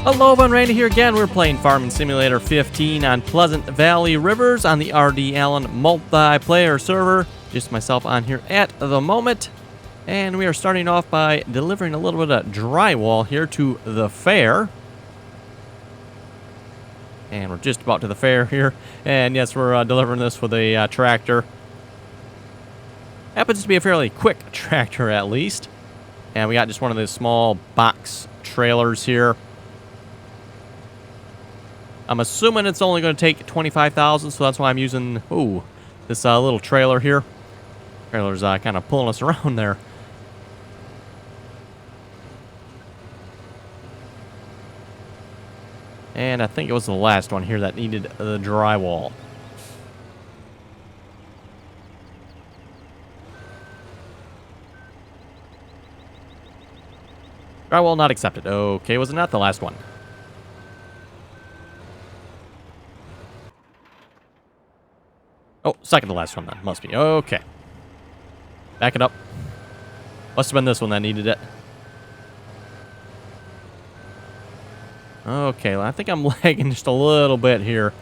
Hello, everyone, Randy here again. We're playing Farming Simulator 15 on Pleasant Valley Rivers on the RDAllen multiplayer server. Just myself on here at the moment. And we are starting off by delivering a little bit of drywall here to the fair. And we're just about to the fair here. And yes, we're delivering this with a tractor. Happens to be a fairly quick tractor at least. And we got just one of those small box trailers here. I'm assuming it's only going to take 25,000, so that's why I'm using, this little trailer here. Trailer's kind of pulling us around there. And I think it was the last one here that needed the drywall. Drywall not accepted. Okay, was it not the last one? Oh, second to last one then. Must be. Okay. Back it up. Must have been this one that needed it. Okay, well, I think I'm lagging just a little bit here.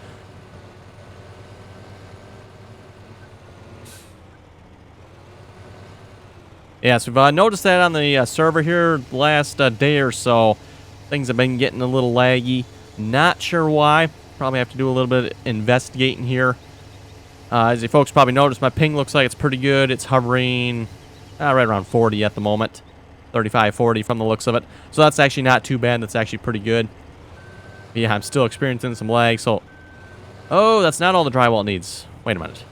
Yes, we've noticed that on the server here the last day or so. Things have been getting a little laggy. Not sure why. Probably have to do a little bit of investigating here. As you folks probably noticed, my ping looks like it's pretty good. It's hovering right around 40 at the moment. 35, 40 from the looks of it. So that's actually not too bad. That's actually pretty good. But yeah, I'm still experiencing some lag. So, that's not all the drywall it needs. Wait a minute.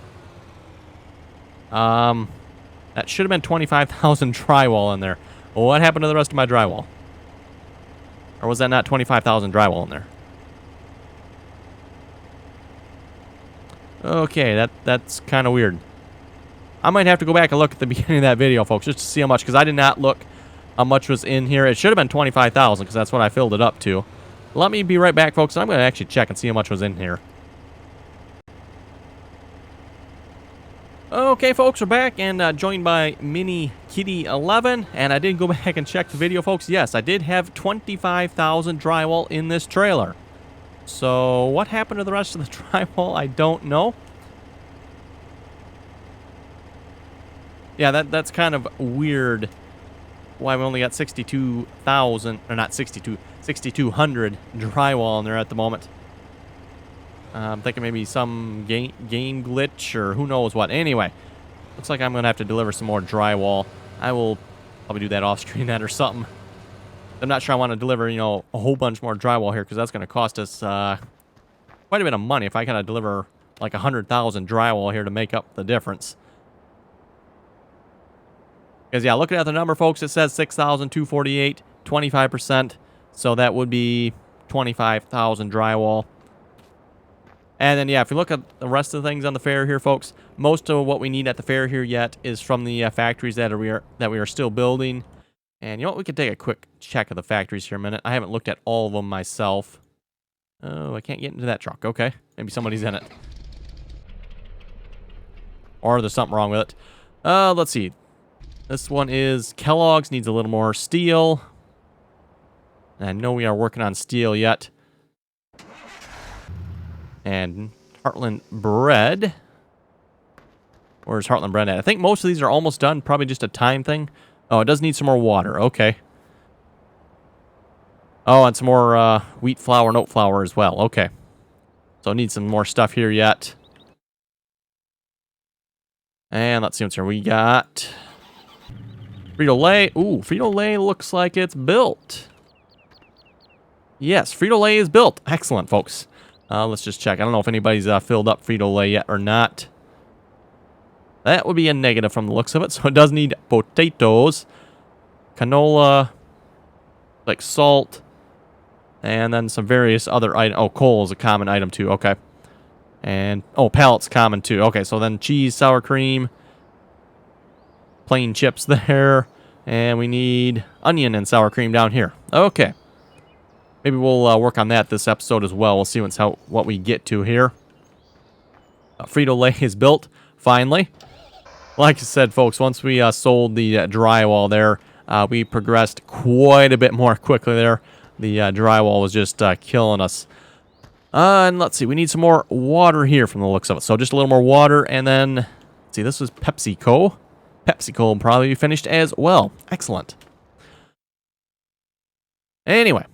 That should have been 25,000 drywall in there. Well, what happened to the rest of my drywall? Or was that not 25,000 drywall in there? Okay, that's kind of weird. I might have to go back and look at the beginning of that video, folks, just to see how much, because I did not look how much was in here. It should have been 25,000, because that's what I filled it up to. Let me be right back, folks. I'm going to actually check and see how much was in here. Okay, folks, we're back, and joined by Mini Kitty 11, and I did go back and check the video, folks. Yes, I did have 25,000 drywall in this trailer. So, what happened to the rest of the drywall? I don't know. Yeah, that's kind of weird. Why we only got 62,000, or not 6,200 drywall in there at the moment. I'm thinking maybe some game glitch or who knows what. Anyway, looks like I'm going to have to deliver some more drywall. I will probably do that off screen that or something. I'm not sure I want to deliver, a whole bunch more drywall here because that's going to cost us quite a bit of money if I kind of deliver like 100,000 drywall here to make up the difference. Because, yeah, looking at the number, folks, it says 6,248, 25%. So that would be 25,000 drywall. And then, yeah, if you look at the rest of the things on the fair here, folks, most of what we need at the fair here yet is from the factories that we are still building. And you know what? We could take a quick check of the factories here a minute. I haven't looked at all of them myself. Oh, I can't get into that truck. Okay. Maybe somebody's in it. Or there's something wrong with it. Let's see. This one is Kellogg's. Needs a little more steel. And I know we are working on steel yet. And Heartland Bread. Where's Heartland Bread at? I think most of these are almost done. Probably just a time thing. Oh, it does need some more water. Okay. Oh, and some more wheat flour and oat flour as well. Okay. So, need some more stuff here yet. And let's see what's here. We got Frito-Lay. Ooh, Frito-Lay looks like it's built. Yes, Frito-Lay is built. Excellent, folks. Let's just check. I don't know if anybody's filled up Frito-Lay yet or not. That would be a negative from the looks of it. So it does need potatoes, canola, like salt, and then some various other items. Oh, coal is a common item too. Okay. And, pallets common too. Okay, so then cheese, sour cream, plain chips there, and we need onion and sour cream down here. Okay. Maybe we'll work on that this episode as well. We'll see what we get to here. Frito-Lay is built, finally. Like I said, folks, once we sold the drywall there, we progressed quite a bit more quickly there. The drywall was just killing us. And let's see, we need some more water here from the looks of it. So just a little more water, and then, let's see, this was PepsiCo. PepsiCo will probably be finished as well. Excellent. Anyway,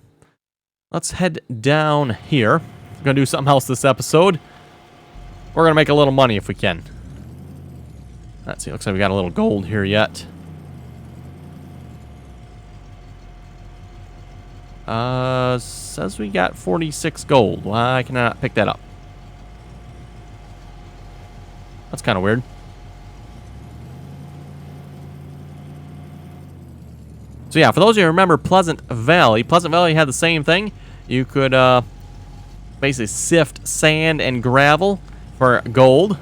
let's head down here. We're going to do something else this episode. We're going to make a little money if we can. Let's see, looks like we got a little gold here yet. Says we got 46 gold. Why can I not pick that up? That's kind of weird. So yeah, for those of you who remember Pleasant Valley had the same thing. You could basically sift sand and gravel for gold.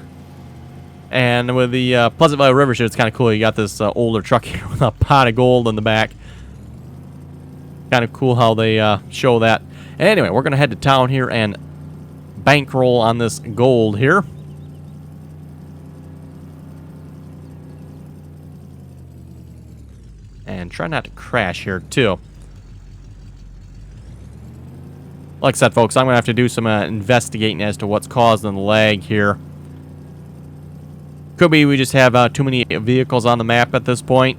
And with the Pleasant Valley River here, it's kind of cool. You got this older truck here with a pot of gold in the back. Kind of cool how they show that. Anyway, we're going to head to town here and bankroll on this gold here. And try not to crash here, too. Like I said, folks, I'm going to have to do some investigating as to what's causing the lag here. Could be we just have too many vehicles on the map at this point.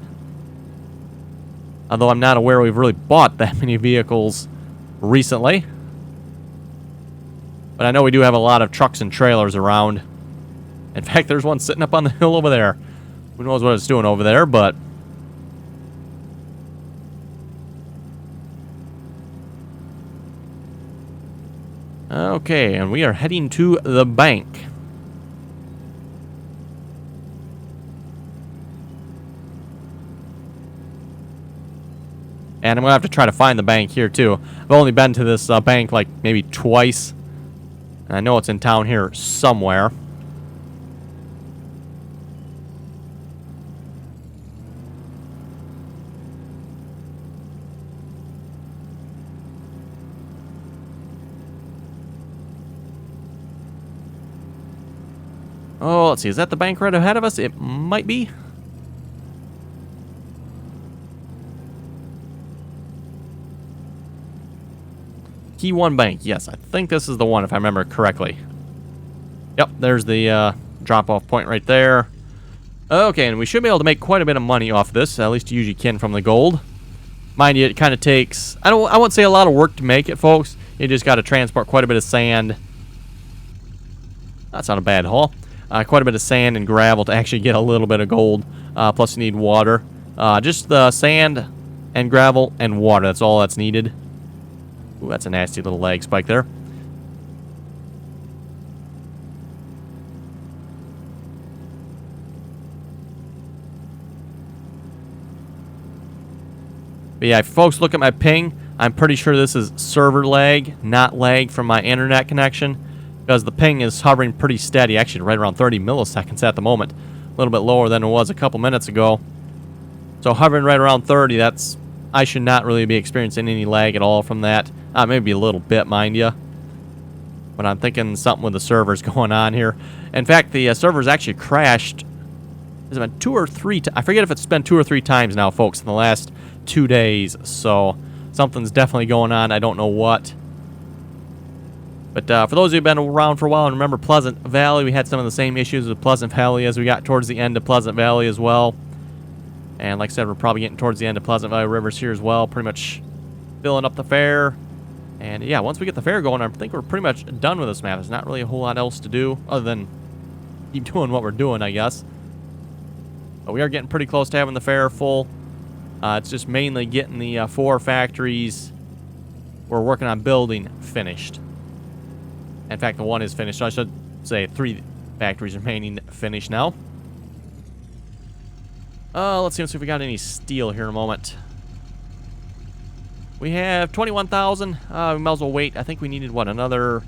Although I'm not aware we've really bought that many vehicles recently. But I know we do have a lot of trucks and trailers around. In fact, there's one sitting up on the hill over there. Who knows what it's doing over there, but... Okay, and we are heading to the bank. And I'm going to have to try to find the bank here, too. I've only been to this bank, like, maybe twice. And I know it's in town here somewhere. Oh, let's see. Is that the bank right ahead of us? It might be. Key 1 Bank. Yes, I think this is the one, if I remember correctly. Yep, there's the drop-off point right there. Okay, and we should be able to make quite a bit of money off this. At least you usually can from the gold. Mind you, it kind of takes... I won't say a lot of work to make it, folks. You just got to transport quite a bit of sand. That's not a bad haul. Quite a bit of sand and gravel to actually get a little bit of gold. Plus you need water. Just the sand and gravel and water. That's all that's needed. Ooh, that's a nasty little lag spike there. But yeah, if folks look at my ping, I'm pretty sure this is server lag, not lag from my internet connection. Because the ping is hovering pretty steady, actually right around 30 milliseconds at the moment. A little bit lower than it was a couple minutes ago. So hovering right around 30, that's... I should not really be experiencing any lag at all from that. Maybe a little bit, mind you. But I'm thinking something with the servers going on here. In fact, the servers actually crashed. It's been 2 or 3 times. I forget if it's been 2 or 3 times now, folks, in the last 2 days. So something's definitely going on. I don't know what. But for those of you who've been around for a while and remember Pleasant Valley, we had some of the same issues with Pleasant Valley as we got towards the end of Pleasant Valley as well. And like I said, we're probably getting towards the end of Pleasant Valley Rivers here as well. Pretty much filling up the fair. And yeah, once we get the fair going, I think we're pretty much done with this map. There's not really a whole lot else to do other than keep doing what we're doing, I guess. But we are getting pretty close to having the fair full. It's just mainly getting the 4 factories we're working on building finished. In fact, the 1 is finished. So I should say 3 factories remaining finished now. Let's see if we got any steel here in a moment. We have 21,000. We might as well wait. I think we needed, what, another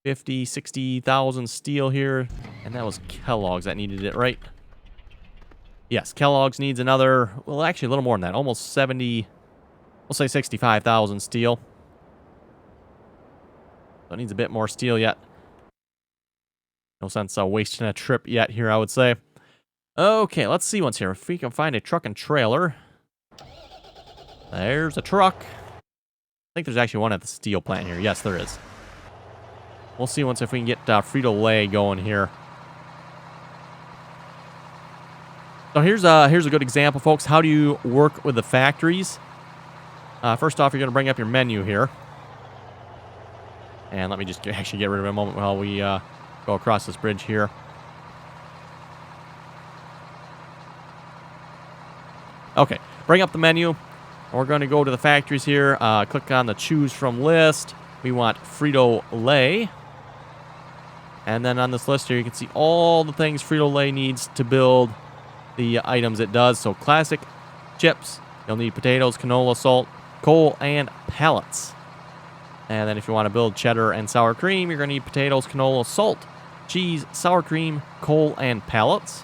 50, 60,000 steel here. And that was Kellogg's that needed it, right? Yes, Kellogg's needs another, well, actually a little more than that. Almost 70, we'll say 65,000 steel. So it needs a bit more steel yet. No sense wasting a trip yet here, I would say. Okay, let's see what's here. If we can find a truck and trailer. There's a truck. I think there's actually one at the steel plant here. Yes, there is. We'll see once if we can get Frito-Lay going here. So here's a good example, folks. How do you work with the factories? First off, you're going to bring up your menu here. And let me just actually get rid of it a moment while we go across this bridge here. Okay, bring up the menu. We're going to go to the factories here. Click on the choose from list. We want Frito-Lay. And then on this list here, you can see all the things Frito-Lay needs to build the items it does. So classic chips. You'll need potatoes, canola, salt, coal, and pellets. And then if you want to build cheddar and sour cream, you're going to need potatoes, canola, salt, cheese, sour cream, coal, and pellets.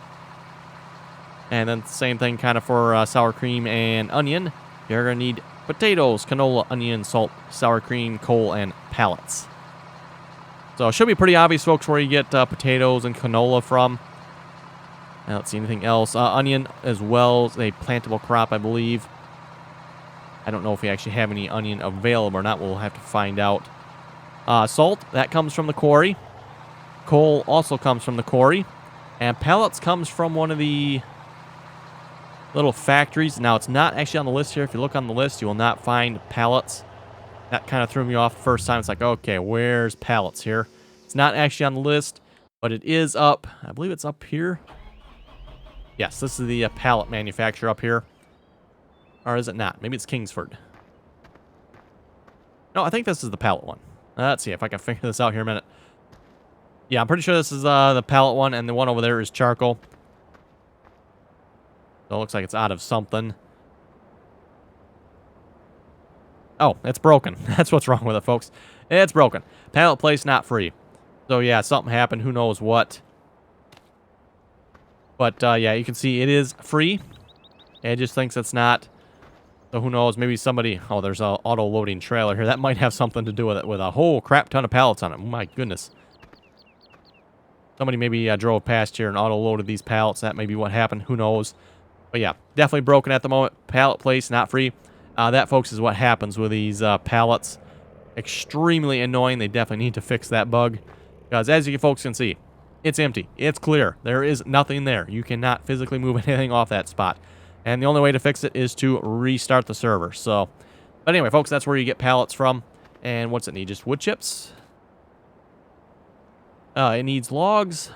And then same thing kind of for sour cream and onion. You're going to need potatoes, canola, onion, salt, sour cream, coal, and pellets. So it should be pretty obvious, folks, where you get potatoes and canola from. I don't see anything else. Onion as well is a plantable crop, I believe. I don't know if we actually have any onion available or not. We'll have to find out. Salt, that comes from the quarry. Coal also comes from the quarry. And pellets comes from one of the little factories. Now, it's not actually on the list here. If you look on the list, you will not find pallets. That kind of threw me off the first time. It's like, okay, where's pallets here? It's not actually on the list, but it is up. I believe it's up here. Yes, this is the pallet manufacturer up here. Or is it not? Maybe it's Kingsford. No, I think this is the pallet one. Let's see if I can figure this out here in a minute. Yeah, I'm pretty sure this is the pallet one, and the one over there is charcoal. So it looks like it's out of something. Oh, it's broken. That's what's wrong with it, folks. It's broken. Pallet place not free. So yeah, something happened. Who knows what. But yeah, you can see it is free. It just thinks it's not. So who knows? Maybe somebody... Oh, there's an auto-loading trailer here. That might have something to do with it, with a whole crap ton of pallets on it. My goodness. Somebody maybe drove past here and auto-loaded these pallets. That may be what happened. Who knows? But yeah, definitely broken at the moment. Pallet place not free. That, folks, is what happens with these pallets. Extremely annoying. They definitely need to fix that bug. Because as you folks can see, it's empty. It's clear. There is nothing there. You cannot physically move anything off that spot. And the only way to fix it is to restart the server. So, but anyway, folks, that's where you get pallets from. And what's it need? Just wood chips? It needs logs.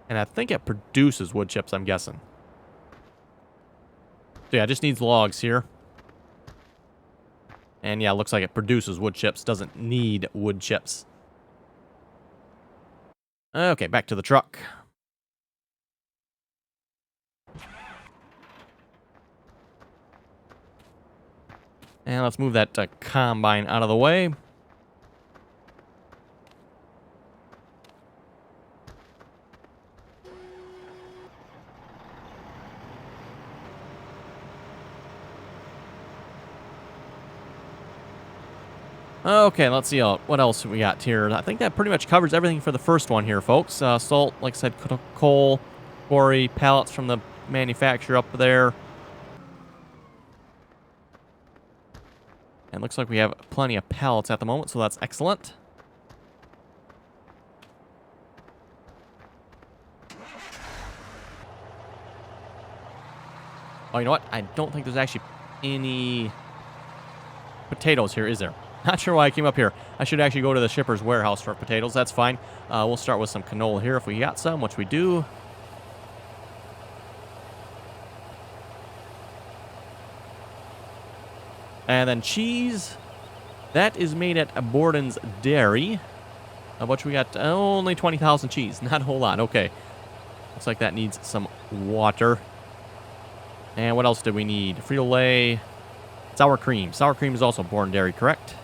And I think it produces wood chips, I'm guessing. So yeah, it just needs logs here. And yeah, it looks like it produces wood chips. Doesn't need wood chips. Okay, back to the truck. And let's move that combine out of the way. Okay, let's see what else we got here. I think that pretty much covers everything for the first one here, folks. Salt, like I said, coal, quarry, pallets from the manufacturer up there. And looks like we have plenty of pallets at the moment, so that's excellent. Oh, you know what? I don't think there's actually any potatoes here, is there? Not sure why I came up here. I should actually go to the shipper's warehouse for potatoes. That's fine. We'll start with some canola here if we got some, which we do. And then cheese. That is made at Borden's Dairy. Which we got only 20,000 cheese. Not a whole lot. Okay. Looks like that needs some water. And what else do we need? Frito-Lay. Sour cream. Sour cream is also Borden Dairy, correct?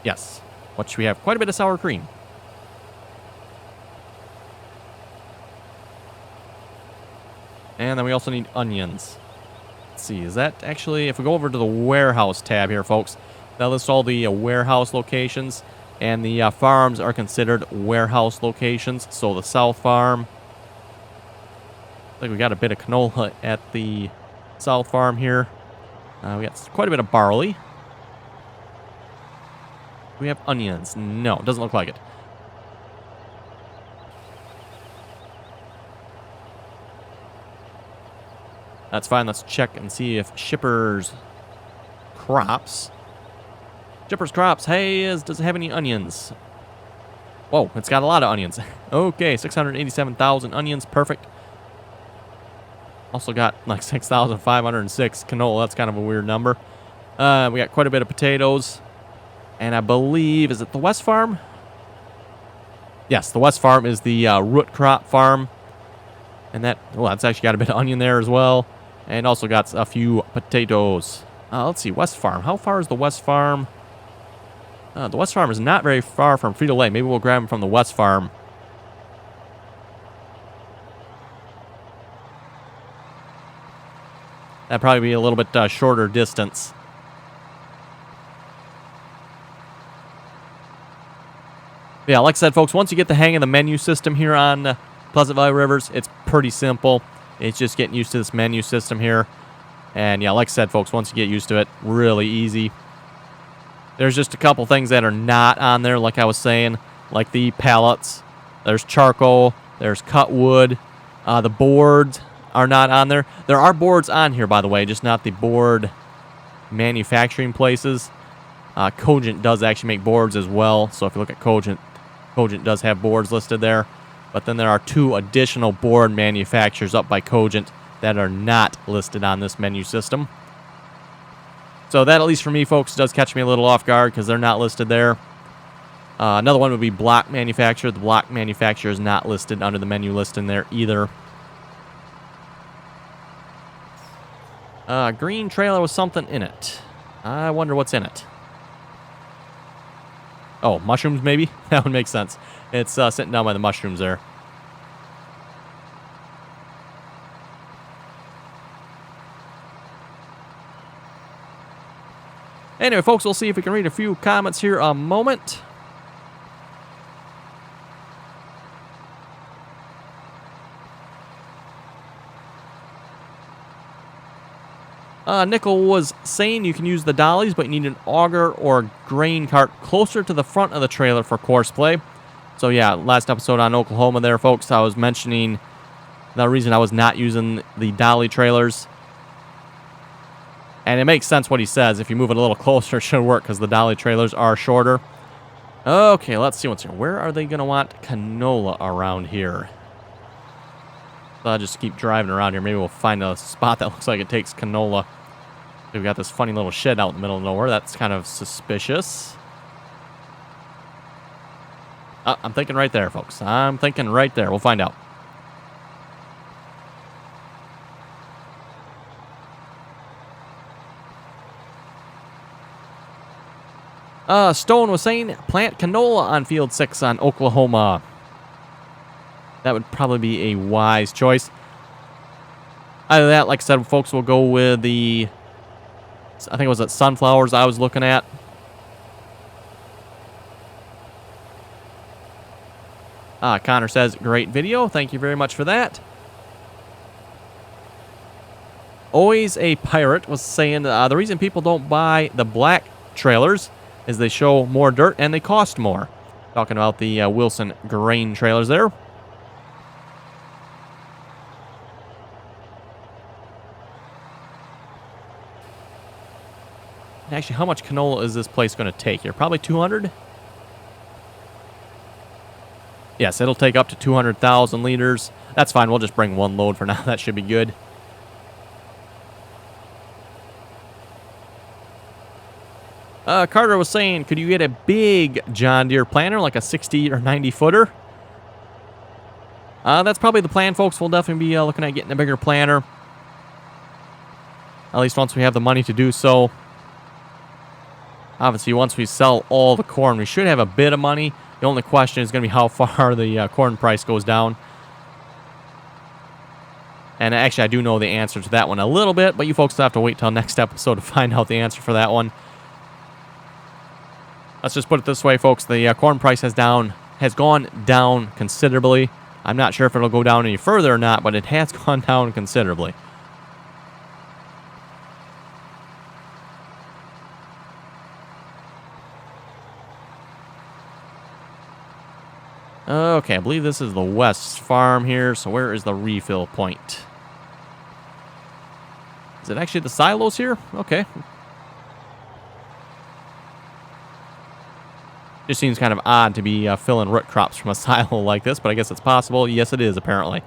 Yes. Which we have quite a bit of sour cream. And then we also need onions. Let's see, is that actually... If we go over to the warehouse tab here, folks, that lists all the warehouse locations. And the farms are considered warehouse locations. So the south farm. I think we got a bit of canola at the south farm here. We got quite a bit of barley. Do we have onions? No, doesn't look like it. That's fine. Let's check and see if Shipper's Crops. Shipper's Crops, hey, does it have any onions? Whoa, it's got a lot of onions. Okay, 687,000 onions, perfect. Also got like 6,506 canola. That's kind of a weird number. We got quite a bit of potatoes. And I believe, is it the West Farm? Yes, the West Farm is the root crop farm. And that's actually got a bit of onion there as well. And also got a few potatoes. Let's see, West Farm. How far is the West Farm? The West Farm is not very far from Frito-Lay. Maybe we'll grab them from the West Farm. That'd probably be a little bit shorter distance. Yeah, like I said, folks, once you get the hang of the menu system here on Pleasant Valley Rivers, it's pretty simple. It's just getting used to this menu system here. And yeah, like I said, folks, once you get used to it, really easy. There's just a couple things that are not on there, like I was saying, like the pallets. There's charcoal. There's cut wood. The boards are not on there. There are boards on here, by the way, just not the board manufacturing places. Cogent does actually make boards as well. So if you look at Cogent, Cogent does have boards listed there. But then there are 2 additional board manufacturers up by Cogent that are not listed on this menu system. So that, at least for me, folks, does catch me a little off guard because they're not listed there. Another one would be block manufacturer. The block manufacturer is not listed under the menu listing there either. Green trailer with something in it. I wonder what's in it. Oh, mushrooms maybe? That would make sense. It's sitting down by the mushrooms there. Anyway, folks, we'll see if we can read a few comments here a moment. Nickel was saying you can use the dollies, but you need an auger or grain cart closer to the front of the trailer for course play. So yeah, last episode on Oklahoma there, folks, I was mentioning the reason I was not using the dolly trailers. And it makes sense what he says. If you move it a little closer, it should work because the dolly trailers are shorter. Okay, let's see what's here. Where are they going to want canola around here? So I'll just keep driving around here. Maybe we'll find a spot that looks like it takes canola. We've got this funny little shed out in the middle of nowhere. That's kind of suspicious. I'm thinking right there, folks. I'm thinking right there. We'll find out. Stone was saying plant canola on field 6 on Oklahoma. That would probably be a wise choice. Either that, like I said, folks, we'll go with the, I think it was at sunflowers I was looking at. Connor says, great video. Thank you very much for that. Always a Pirate was saying the reason people don't buy the black trailers is they show more dirt and they cost more. Talking about the Wilson grain trailers there. Actually, how much canola is this place going to take here? Probably 200? Yes, it'll take up to 200,000 liters. That's fine. We'll just bring 1 load for now. That should be good. Carter was saying, could you get a big John Deere planter, like a 60 or 90 footer? That's probably the plan, folks. We'll definitely be looking at getting a bigger planter. At least once we have the money to do so. Obviously, once we sell all the corn, we should have a bit of money. The only question is going to be how far the corn price goes down. And actually, I do know the answer to that one a little bit, but you folks have to wait till next episode to find out the answer for that one. Let's just put it this way, folks. The corn price has gone down considerably. I'm not sure if it'll go down any further or not, but it has gone down considerably. Okay, I believe this is the west farm here, so where is the refill point? Is it actually the silos here? Okay. Just seems kind of odd to be filling root crops from a silo like this, but I guess it's possible. Yes, it is, apparently.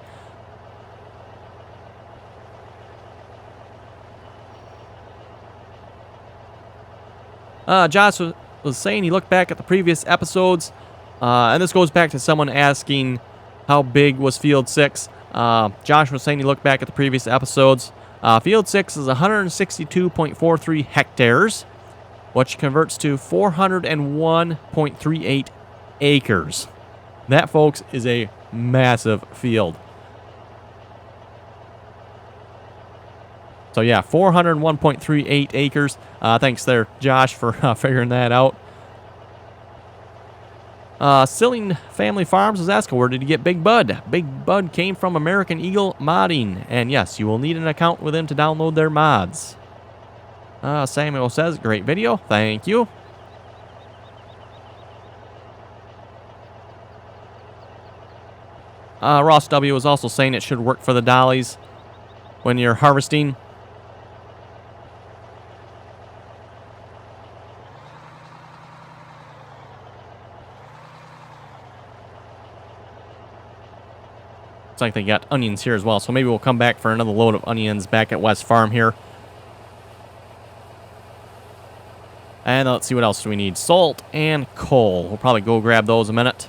Josh was saying he looked back at the previous episodes, and this goes back to someone asking how big was Field 6. Josh was saying he looked back at the previous episodes. Field 6 is 162.43 hectares, which converts to 401.38 acres. That, folks, is a massive field. So, yeah, 401.38 acres. Thanks there, Josh, for figuring that out. Silling Family Farms is asking, where did you get Big Bud? Big Bud came from American Eagle Modding. And yes, you will need an account with them to download their mods. Samuel says, great video. Thank you. Ross W. was also saying it should work for the dollies when you're harvesting. Looks like they got onions here as well, so maybe we'll come back for another load of onions back at West Farm here. And let's see, what else do we need? Salt and coal. We'll probably go grab those in a minute.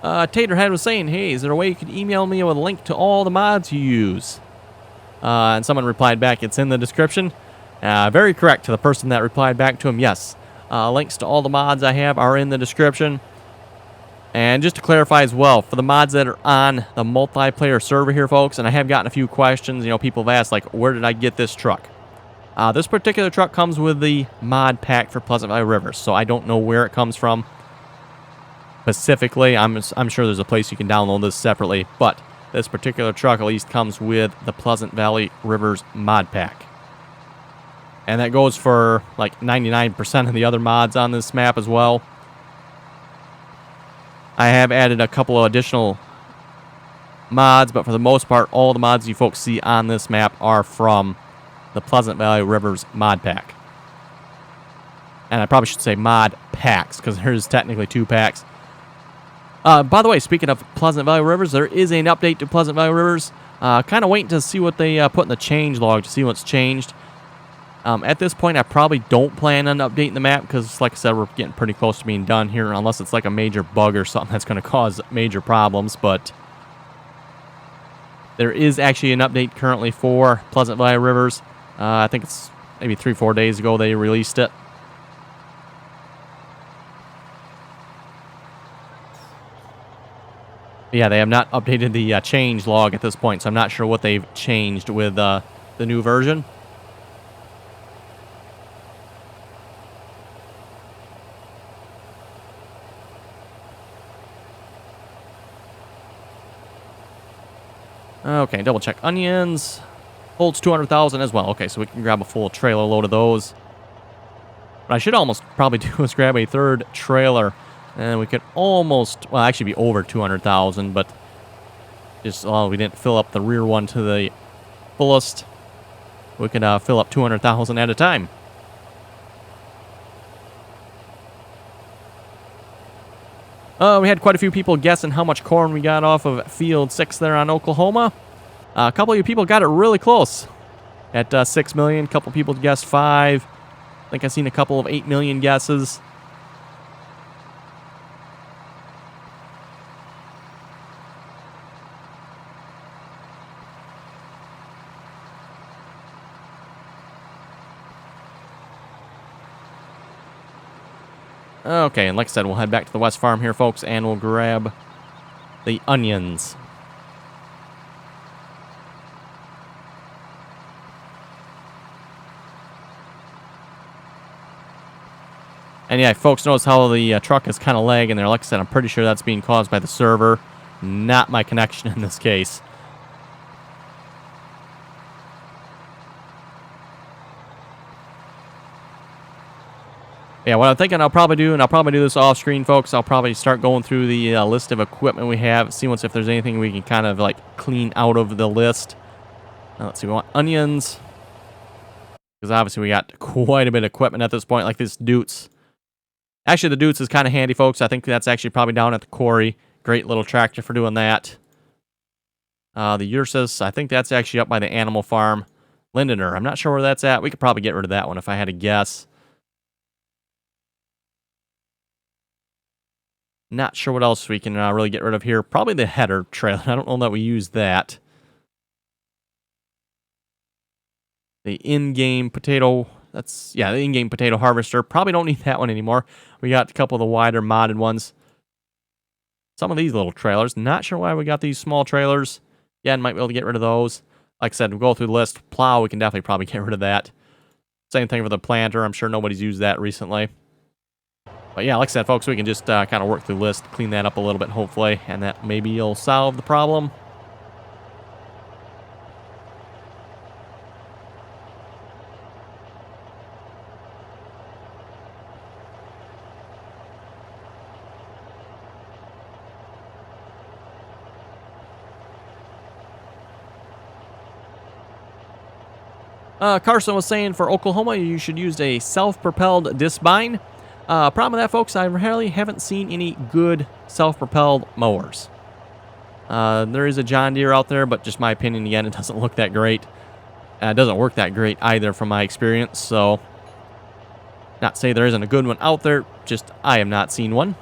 Taterhead was saying, hey, is there a way you could email me with a link to all the mods you use? And someone replied back, it's in the description. Very correct to the person that replied back to him, yes. Links to all the mods I have are in the description. And just to clarify as well, for the mods that are on the multiplayer server here, folks, and I have gotten a few questions, you know, people have asked, like, where did I get this truck? This particular truck comes with the mod pack for Pleasant Valley Rivers, so I don't know where it comes from specifically. I'm sure there's a place you can download this separately, but this particular truck at least comes with the Pleasant Valley Rivers mod pack. And that goes for like 99% of the other mods on this map as well. I have added a couple of additional mods, but for the most part, all the mods you folks see on this map are from the Pleasant Valley Rivers mod pack. And I probably should say mod packs, because there's technically 2 packs. By the way, speaking of Pleasant Valley Rivers, there is an update to Pleasant Valley Rivers. Kind of waiting to see what they put in the change log to see what's changed. At this point, I probably don't plan on updating the map because, like I said, we're getting pretty close to being done here, unless it's like a major bug or something that's going to cause major problems. But there is actually an update currently for Pleasant Valley Rivers. I think it's maybe 3-4 days ago they released it. Yeah, they have not updated the change log at this point, so I'm not sure what they've changed with the new version. Okay, double check onions. Holds 200,000 as well. Okay, so we can grab a full trailer load of those. What I should almost probably do is grab a third trailer. And we could almost, well, actually be over 200,000, but just, well, we didn't fill up the rear one to the fullest. We could fill up 200,000 at a time. We had quite a few people guessing how much corn we got off of Field 6 there on Oklahoma. A couple of you people got it really close at 6 million. A couple people guessed 5. I think I've seen a couple of 8 million guesses. Okay, and like I said, we'll head back to the West Farm here, folks, and we'll grab the onions. And yeah, folks, notice how the truck is kind of lagging there. Like I said, I'm pretty sure that's being caused by the server, not my connection in this case. Yeah, what I'm thinking I'll probably do, and I'll probably do this off screen, folks, I'll probably start going through the list of equipment we have, see if there's anything we can kind of like clean out of the list. Now, let's see, we want onions, because obviously we got quite a bit of equipment at this point, like this Dutes. Actually, the Dutes is kind of handy, folks. I think that's actually probably down at the quarry. Great little tractor for doing that. The Ursus, I think that's actually up by the animal farm. Lindener, I'm not sure where that's at. We could probably get rid of that one if I had to guess. Not sure what else we can really get rid of here. Probably the header trailer. I don't know that we use that. The in-game potato. The in-game potato harvester. Probably don't need that one anymore. We got a couple of the wider modded ones. Some of these little trailers. Not sure why we got these small trailers. Yeah, might be able to get rid of those. Like I said, we'll go through the list. Plow, we can definitely probably get rid of that. Same thing for the planter. I'm sure nobody's used that recently. But yeah, like I said, folks, we can just kind of work through the list, clean that up a little bit, hopefully, and that maybe will solve the problem. Carson was saying for Oklahoma, you should use a self-propelled discbine. Problem with that, folks, I really haven't seen any good self-propelled mowers. There is a John Deere out there, but just my opinion, again, it doesn't look that great. It doesn't work that great either from my experience, so not to say there isn't a good one out there, just I have not seen one.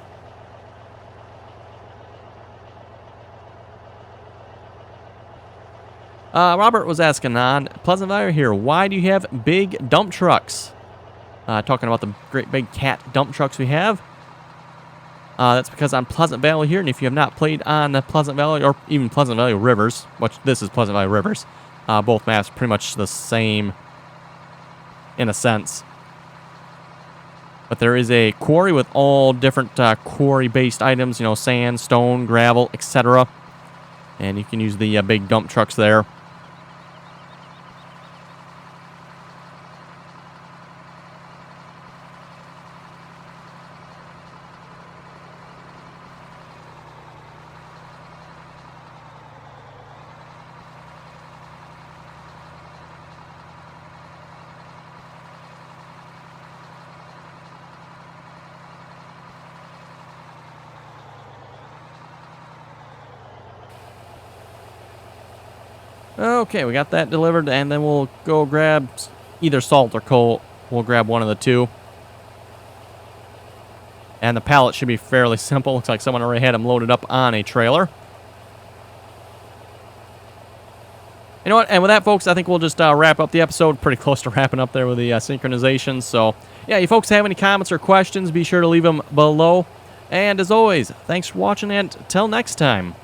Robert was asking on Pleasant Valley here, why do you have big dump trucks? Talking about the great big cat dump trucks we have. That's because on Pleasant Valley here, and if you have not played on Pleasant Valley, or even Pleasant Valley Rivers, which this is Pleasant Valley Rivers, both maps pretty much the same in a sense. But there is a quarry with all different quarry-based items, you know, sand, stone, gravel, etc. And you can use the big dump trucks there. Okay, we got that delivered, and then we'll go grab either salt or coal. We'll grab one of the two. And the pallet should be fairly simple. Looks like someone already had them loaded up on a trailer. You know what? And with that, folks, I think we'll just wrap up the episode. Pretty close to wrapping up there with the synchronization. So, yeah, you folks have any comments or questions, be sure to leave them below. And as always, thanks for watching, and till next time.